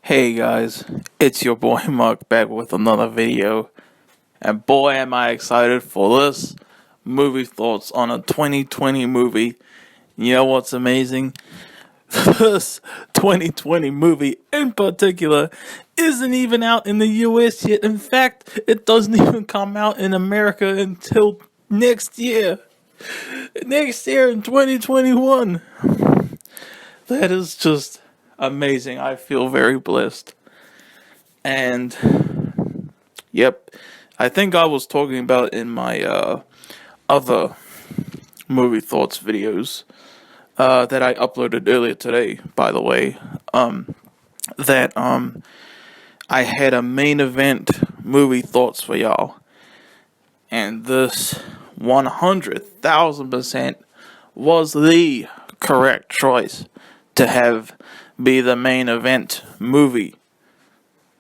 Hey guys, it's your boy Mark back with another video, and boy am I excited for this movie thoughts on a 2020 movie. You know what's amazing? This 2020 movie in particular isn't even out in the US yet. In fact, it doesn't even come out in America until next year. Next year in 2021. That is just amazing. I feel very blessed. And yep, I think I was talking about in my other movie thoughts videos that I uploaded earlier today, by the way, that I had a main event movie thoughts for y'all, and this 100,000% was the correct choice to have be the main event movie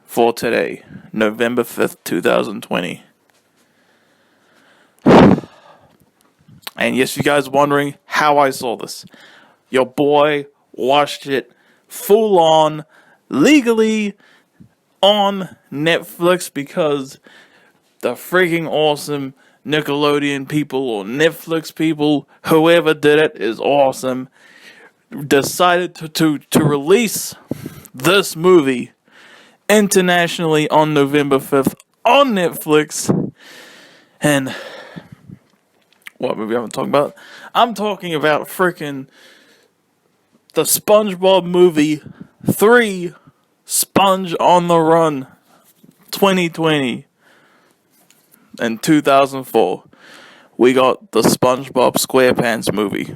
for today, November 5th, 2020. And yes, you guys wondering how I saw this. Your boy watched it full on, legally, on Netflix, because the freaking awesome Nickelodeon people or Netflix people, whoever did it is awesome, decided to release this movie internationally on November 5th on Netflix. And what movie am I talking about? I'm talking about freaking the Spongebob Movie 3 Sponge on the Run 2020 and 2004. We got the Spongebob Squarepants Movie.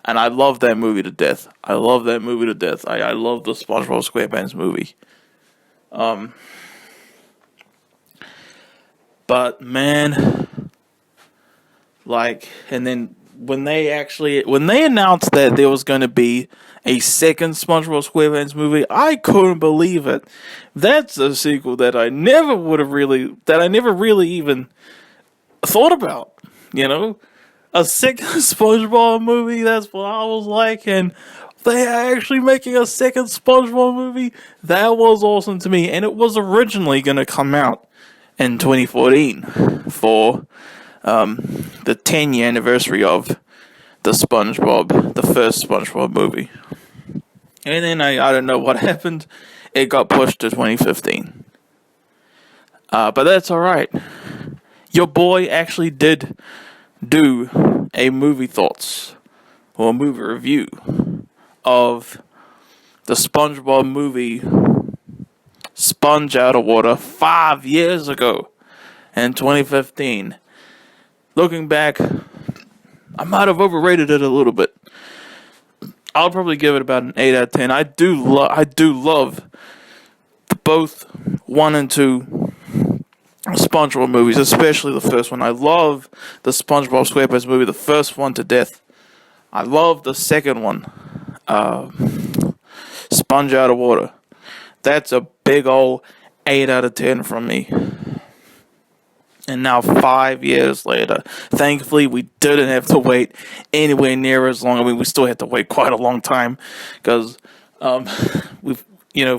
And I love that movie to death. I love that movie to death. I love the SpongeBob SquarePants movie. But man, and then when they announced that there was going to be a second SpongeBob SquarePants movie, I couldn't believe it. That's a sequel that I never really even thought about, you know? A second SpongeBob movie, that's what I was like, and they are actually making a second SpongeBob movie. That was awesome to me, and it was originally going to come out in 2014 for the 10-year anniversary of the first SpongeBob movie. And then I don't know what happened. It got pushed to 2015. But that's alright. Your boy actually did do a movie thoughts or a movie review of the SpongeBob movie Sponge Out of Water 5 years ago in 2015. Looking back, I might have overrated it a little bit. I'll probably give it about an 8 out of 10. I do love both 1 and 2 SpongeBob movies, especially the first one. I love the SpongeBob SquarePants movie, the first one, to death. I love the second one, Sponge Out of Water. That's a big old 8 out of 10 from me. And now 5 years later, thankfully we didn't have to wait anywhere near as long. I mean, we still had to wait quite a long time, because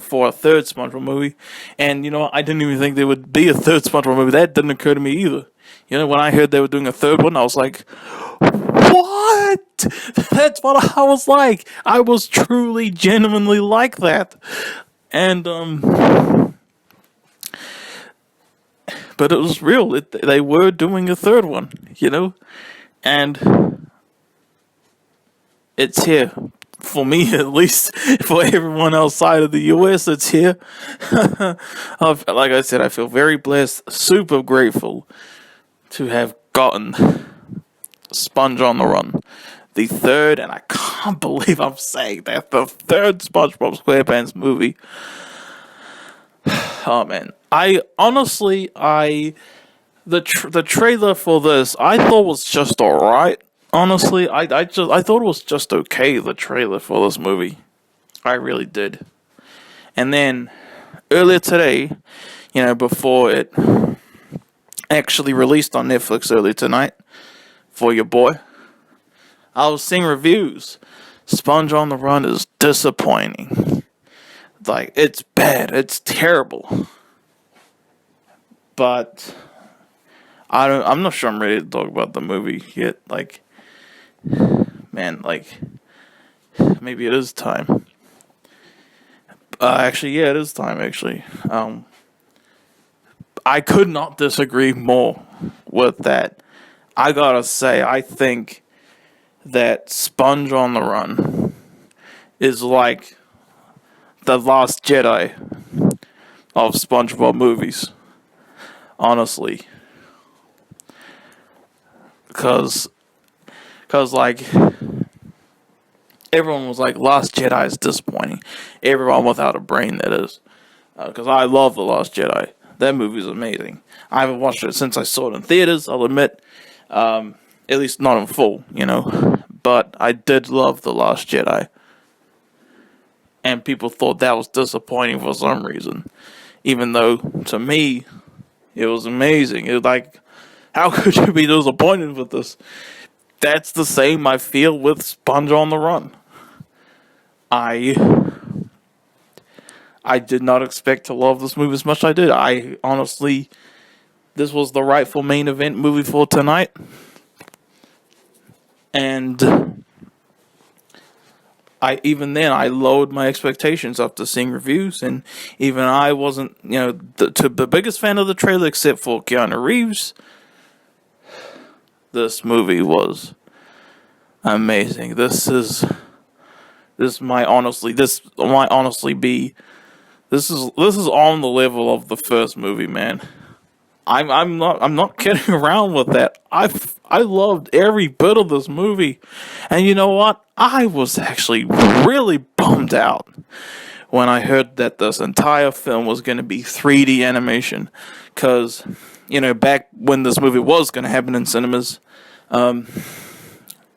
for a third SpongeBob movie. And, I didn't even think there would be a third SpongeBob movie. That didn't occur to me either. When I heard they were doing a third one, I was like, what? That's what I was like. I was truly, genuinely like that. And, but it was real. They were doing a third one, And it's here. For me, at least. For everyone outside of the US, it's here. Like I said, I feel very blessed, super grateful to have gotten Sponge on the Run. The third, and I can't believe I'm saying that, the third SpongeBob SquarePants movie. Oh man, the trailer for this I thought was just alright. Honestly, I thought it was just okay, the trailer for this movie. I really did. And then, earlier today, before it actually released on Netflix earlier tonight, for your boy, I was seeing reviews. Sponge on the Run is disappointing. Like, it's bad. It's terrible. But I'm not sure I'm ready to talk about the movie yet. Like, man, like, maybe it is time. Actually, yeah, it is time, actually. I could not disagree more with that. I gotta say, I think that Sponge on the Run is like the Last Jedi of SpongeBob movies. Honestly. Because like, everyone was like, Last Jedi is disappointing. Everyone without a brain, that is. Because I love The Last Jedi. That movie's amazing. I haven't watched it since I saw it in theaters, I'll admit. At least not in full, But I did love The Last Jedi. And people thought that was disappointing for some reason. Even though, to me, it was amazing. It was like, how could you be disappointed with this? That's the same I feel with Sponge on the Run. I did not expect to love this movie as much as I did. I honestly, this was the rightful main event movie for tonight. And even then I lowered my expectations after seeing reviews, and even I wasn't, the biggest fan of the trailer except for Keanu Reeves. This movie was amazing. This might honestly be. This is on the level of the first movie, man. I'm not kidding around with that. I loved every bit of this movie. And you know what? I was actually really bummed out when I heard that this entire film was going to be 3D animation. Because, back when this movie was going to happen in cinemas,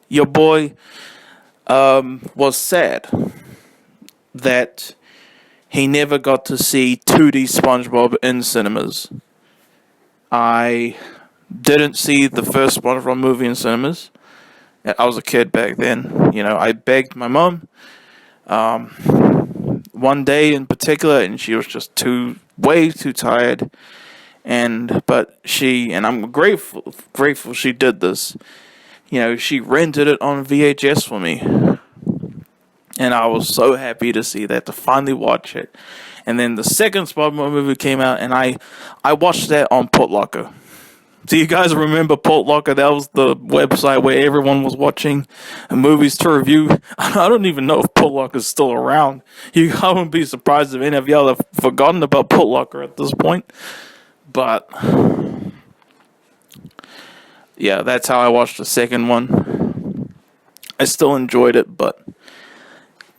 your boy was sad that he never got to see 2D SpongeBob in cinemas. I didn't see the first SpongeBob movie in cinemas. I was a kid back then. I begged my mom one day in particular, and she was just way too tired. But I'm grateful she did this. She rented it on VHS for me. And I was so happy to see that, to finally watch it. And then the second SpongeBob movie came out, and I watched that on Putlocker. Do you guys remember Putlocker? That was the website where everyone was watching movies to review. I don't even know if Putlocker is still around. I wouldn't be surprised if any of y'all have forgotten about Putlocker at this point. But yeah, that's how I watched the second one. I still enjoyed it, but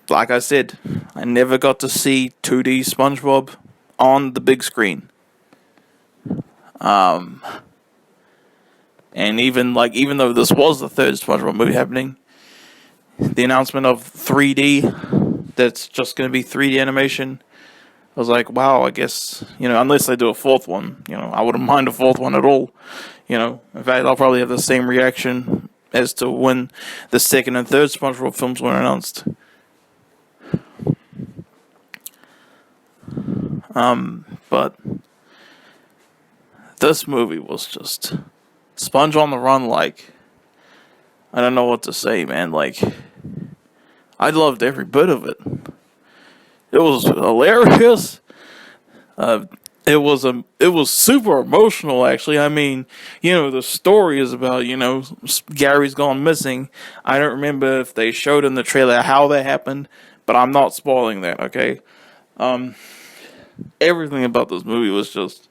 like I said, I never got to see 2D SpongeBob on the big screen. And even though this was the third SpongeBob movie happening, the announcement of 3D, that's just going to be 3D animation, I was like, wow, I guess, unless they do a fourth one, I wouldn't mind a fourth one at all. In fact, I'll probably have the same reaction as to when the second and third SpongeBob films were announced. But this movie was just Sponge on the Run. Like, I don't know what to say, man. Like, I loved every bit of it. It was hilarious. It was super emotional, actually. I mean, the story is about, Gary's gone missing. I don't remember if they showed in the trailer how that happened, but I'm not spoiling that, okay? Everything about this movie was just,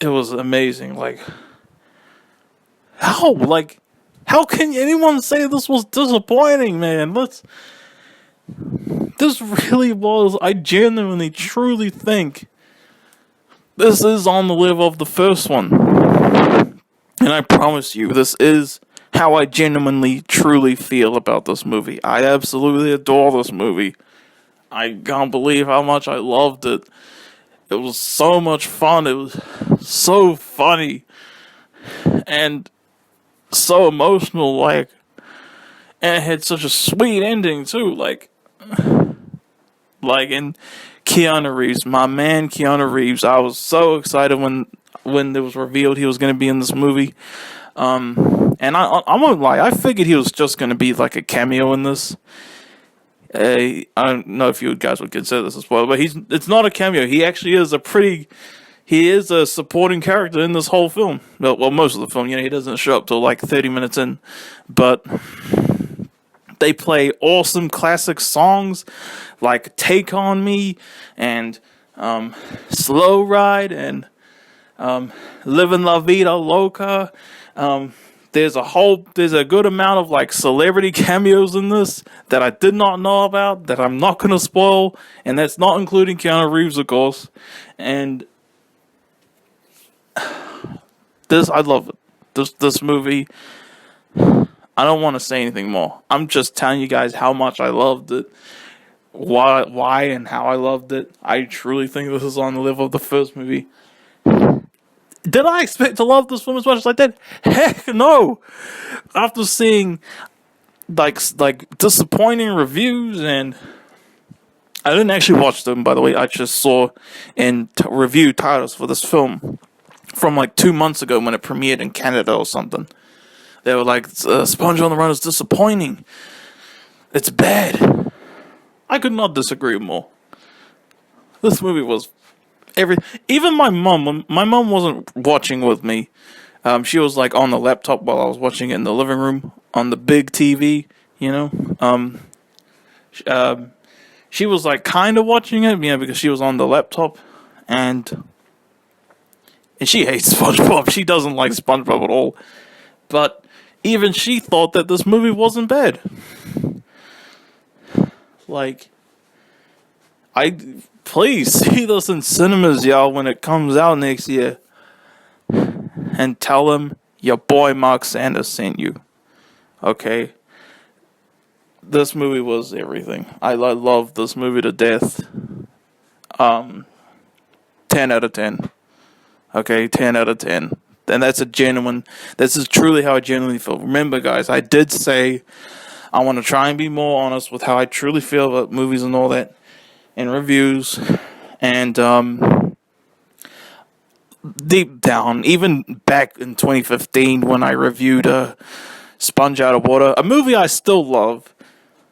it was amazing. Like, how can anyone say this was disappointing, man? This really was. I genuinely, truly think this is on the level of the first one. And I promise you, this is how I genuinely, truly feel about this movie. I absolutely adore this movie. I can't believe how much I loved it. It was so much fun. It was so funny. And so emotional, and it had such a sweet ending, too. Like, and Keanu Reeves, my man Keanu Reeves. I was so excited when it was revealed he was going to be in this movie. And I won't lie, I figured he was just going to be like a cameo in this. I don't know if you guys would consider this a spoiler, but it's not a cameo. He actually is he is a supporting character in this whole film. Well, most of the film. He doesn't show up till like 30 minutes in, but they play awesome classic songs like "Take on Me" and "Slow Ride" and "Livin' La Vida Loca." There's a good amount of like celebrity cameos in this that I did not know about, that I'm not gonna spoil, and that's not including Keanu Reeves, of course. And I love it. This movie, I don't want to say anything more. I'm just telling you guys how much I loved it, why and how I loved it. I truly think this is on the level of the first movie. Did I expect to love this film as much as I did? Heck no! After seeing like disappointing reviews, and I didn't actually watch them, by the way. I just saw in review titles for this film from like 2 months ago when it premiered in Canada or something. They were like, "Sponge on the Run is disappointing. It's bad." I could not disagree more. This movie was even my mom, when my mom wasn't watching with me, she was like on the laptop while I was watching it in the living room on the big TV, she was like kind of watching it, because she was on the laptop, and she hates SpongeBob. She doesn't like SpongeBob at all. But even she thought that this movie wasn't bad. Like, please see this in cinemas, y'all, when it comes out next year. And tell them your boy Mark Sanders sent you. Okay? This movie was everything. I love this movie to death. 10 out of 10. Okay, 10 out of 10. And this is truly how I genuinely feel. Remember, guys, I did say I want to try and be more honest with how I truly feel about movies and all that in reviews. And deep down, even back in 2015 when I reviewed Sponge Out of Water, a movie I still love,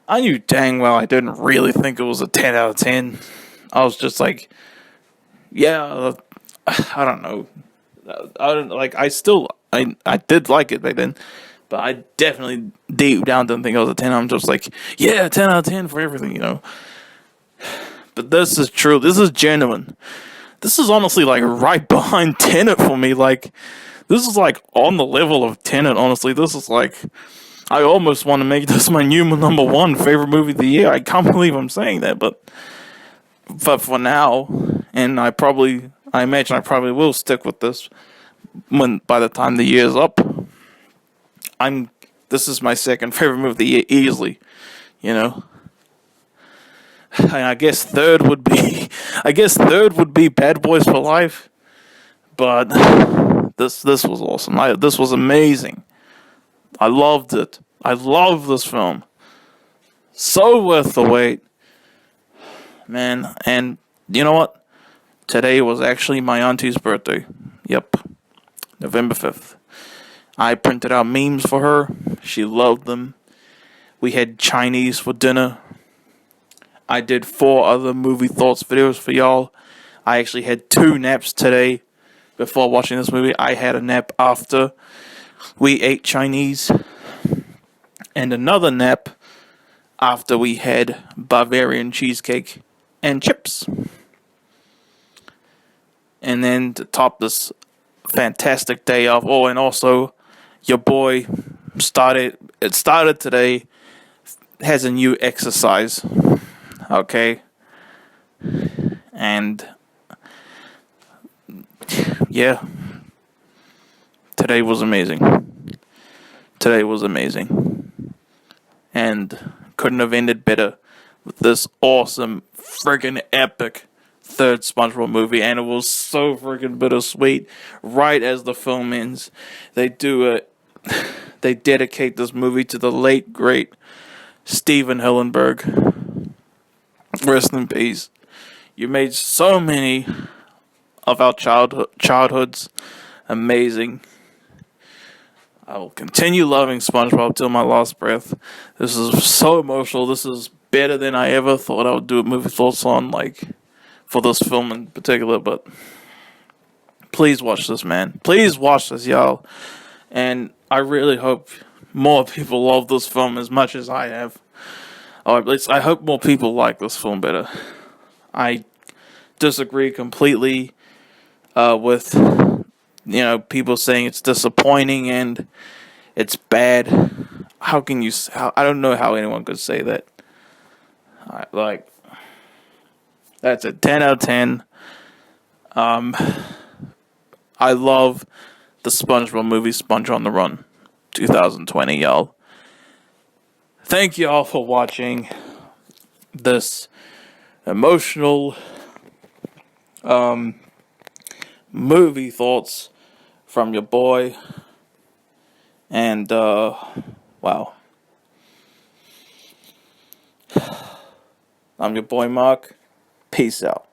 I knew dang well I didn't really think it was a 10 out of 10. I was just like, yeah, I don't know. I did like it back then, but I definitely deep down didn't think it was a 10. I'm just like, yeah, 10 out of 10 for everything, But this is true. This is genuine. This is honestly like right behind Tenet for me. Like, this is like on the level of Tenet, honestly. This is like, I almost want to make this my new number one favorite movie of the year. I can't believe I'm saying that, but for now, and I imagine I probably will stick with this by the time the year's up. This is my second favorite movie of the year easily, I guess third would be Bad Boys for Life, but this was awesome. This was amazing. I loved it. I love this film. So worth the wait, man. And you know what? Today was actually my auntie's birthday. Yep, November 5th. I printed out memes for her. She loved them. We had Chinese for dinner. I did 4 other movie thoughts videos for y'all. I actually had 2 naps today before watching this movie. I had a nap after we ate Chinese, and another nap after we had Bavarian cheesecake and chips. And then to top this fantastic day off, and also your boy started today, has a new exercise. Okay. And yeah, today was amazing. And couldn't have ended better with this awesome, friggin' epic third SpongeBob movie. And it was so friggin' bittersweet. Right as the film ends, they dedicate this movie to the late, great Steven Hillenburg. Rest in peace. You made so many of our childhoods amazing. I will continue loving SpongeBob till my last breath. This is so emotional. This is better than I ever thought I would do a movie thoughts on, like, for this film in particular, but please watch this, man. Please watch this, y'all. And I really hope more people love this film as much as I have. Or at least I hope more people like this film better. I disagree completely with, people saying it's disappointing and it's bad. How can you? I don't know how anyone could say that. That's a 10 out of 10. I love the SpongeBob movie, Sponge on the Run, 2020, y'all. Thank you all for watching this emotional movie thoughts from your boy. And, wow. I'm your boy Mark. Peace out.